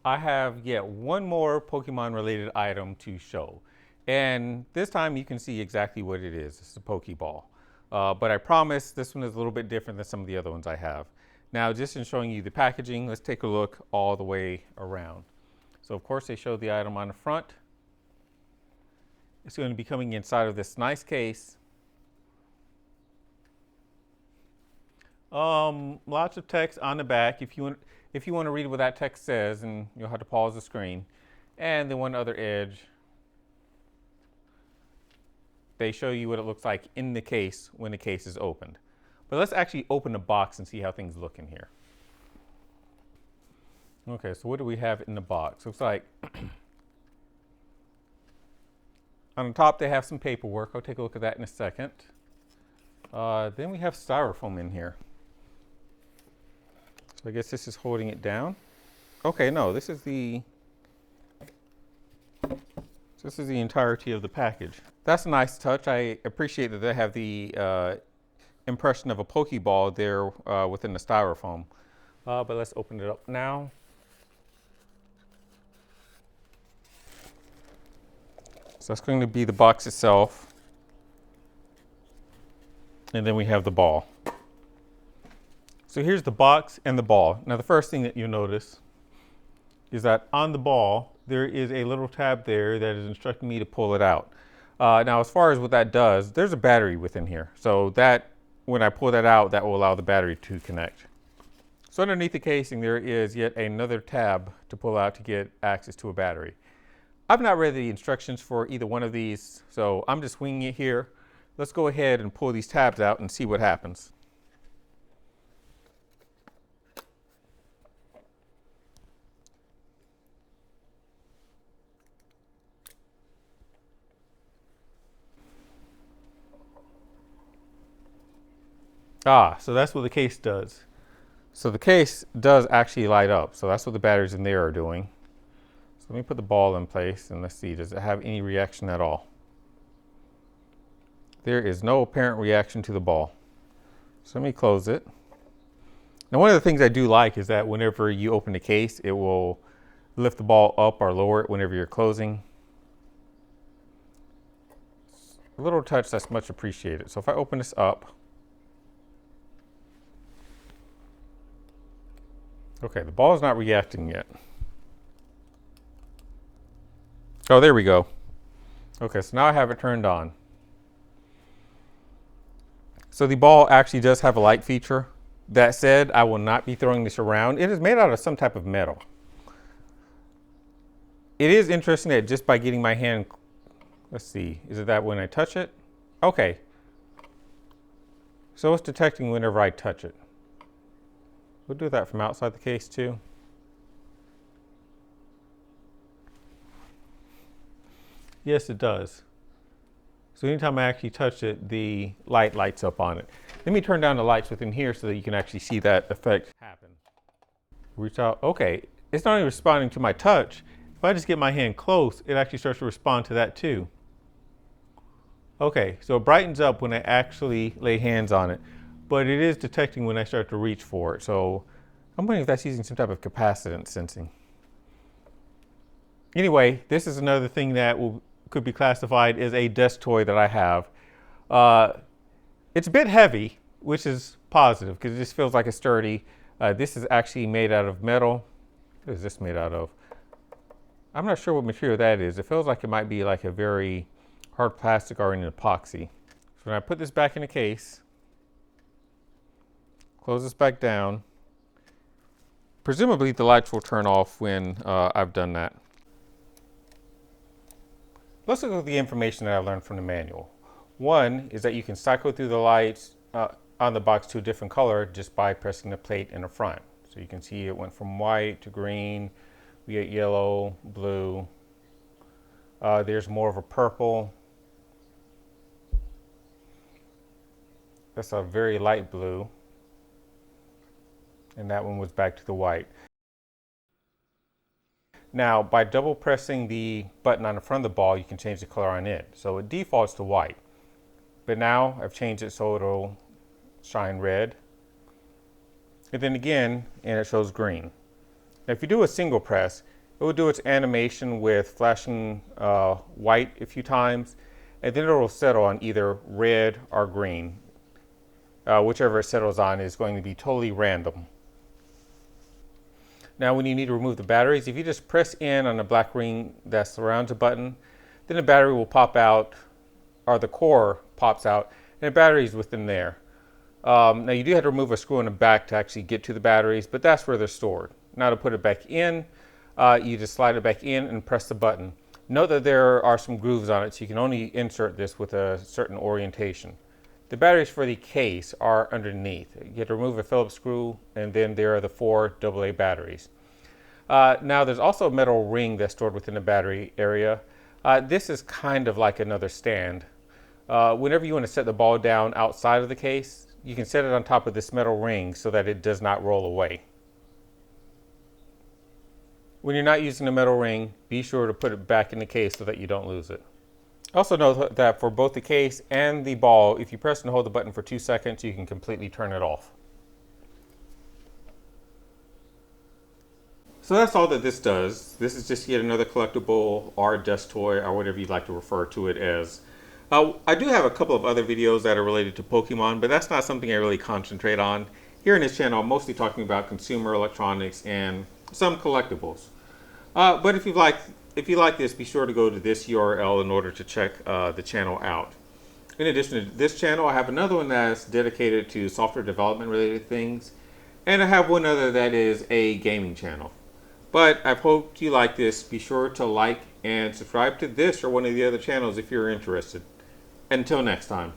I have yet one more Pokemon related item to show. And this time you can see exactly what it is. It's a Poké Ball. But I promise this one is a little bit different than some of the other ones I have. Now, just in showing you the packaging, let's take a look all the way around. So of course they show the item on the front. It's going to be coming inside of this nice case. Lots of text on the back if you want to read what that text says, and you'll have to pause the screen. And then one other edge, they show you what it looks like in the case when the case is opened. But let's actually open the box and see how things look in here. Okay, so what do we have in the box? Looks like on the top they have some paperwork. I'll take a look at that in a second. Then we have styrofoam in here. So I guess this is holding it down. Okay, no, this is the entirety of the package. That's a nice touch. I appreciate that they have the impression of a Poké Ball there within the styrofoam. But let's open it up now. So that's going to be the box itself. And then we have the ball. So here's the box and the ball. Now the first thing that you'll notice is that on the ball, there is a little tab there that is instructing me to pull it out. Now as far as what that does, there's a battery within here. So that, when I pull that out, that will allow the battery to connect. So underneath the casing, there is yet another tab to pull out to get access to a battery. I've not read the instructions for either one of these, so I'm just winging it here. Let's go ahead and pull these tabs out and see what happens. So that's what the case does. So the case does actually light up. So that's what the batteries in there are doing. So let me put the ball in place and let's see, does it have any reaction at all? There is no apparent reaction to the ball. So let me close it. Now one of the things I do like is that whenever you open the case, it will lift the ball up or lower it whenever you're closing. A little touch that's much appreciated. So if I open this up, okay, the ball is not reacting yet. Oh, there we go. Okay, so now I have it turned on. So the ball actually does have a light feature. That said, I will not be throwing this around. It is made out of some type of metal. It is interesting that just by getting my hand, let's see, is it that when I touch it? Okay. So it's detecting whenever I touch it. We'll do that from outside the case too. Yes, it does. So anytime I actually touch it, the light lights up on it. Let me turn down the lights within here so that you can actually see that effect happen. Reach out. Okay, it's not even responding to my touch. If I just get my hand close, it actually starts to respond to that too. Okay, so it brightens up when I actually lay hands on it, but it is detecting when I start to reach for it. So I'm wondering if that's using some type of capacitance sensing. Anyway, this is another thing that could be classified as a desk toy that I have. It's a bit heavy, which is positive because it just feels like it's sturdy. This is actually made out of metal. What is this made out of? I'm not sure what material that is. It feels like it might be like a very hard plastic or an epoxy. So when I put this back in the case, close this back down, presumably the lights will turn off when I've done that. Let's look at the information that I learned from the manual. One is that you can cycle through the lights on the box to a different color just by pressing the plate in the front. So you can see it went from white to green, we get yellow, blue. There's more of a purple. That's a very light blue. And that one was back to the white. Now, by double pressing the button on the front of the ball, you can change the color on it. So it defaults to white. But now I've changed it so it'll shine red. And then again, and it shows green. Now, if you do a single press, it will do its animation with flashing white a few times, and then it will settle on either red or green. Whichever it settles on is going to be totally random. Now, when you need to remove the batteries, if you just press in on the black ring that surrounds the button, then the battery will pop out, or the core pops out, and the battery is within there. Now, you do have to remove a screw in the back to actually get to the batteries, but that's where they're stored. Now, to put it back in, you just slide it back in and press the button. Note that there are some grooves on it, so you can only insert this with a certain orientation. The batteries for the case are underneath. You have to remove a Phillips screw, and then there are the 4 AA batteries. Now, there's also a metal ring that's stored within the battery area. This is kind of like another stand. Whenever you want to set the ball down outside of the case, you can set it on top of this metal ring so that it does not roll away. When you're not using the metal ring, be sure to put it back in the case so that you don't lose it. Also note that for both the case and the ball, if you press and hold the button for 2 seconds, you can completely turn it off. So that's all that this does. This is just yet another collectible or dust toy or whatever you'd like to refer to it as. I do have a couple of other videos that are related to Pokemon, but that's not something I really concentrate on. Here in this channel, I'm mostly talking about consumer electronics and some collectibles. But if you like this, be sure to go to this URL in order to check the channel out. In addition to this channel, I have another one that's dedicated to software development related things, and I have one other that is a gaming channel. But I hope you like this. Be sure to like and subscribe to this or one of the other channels if you're interested. Until next time.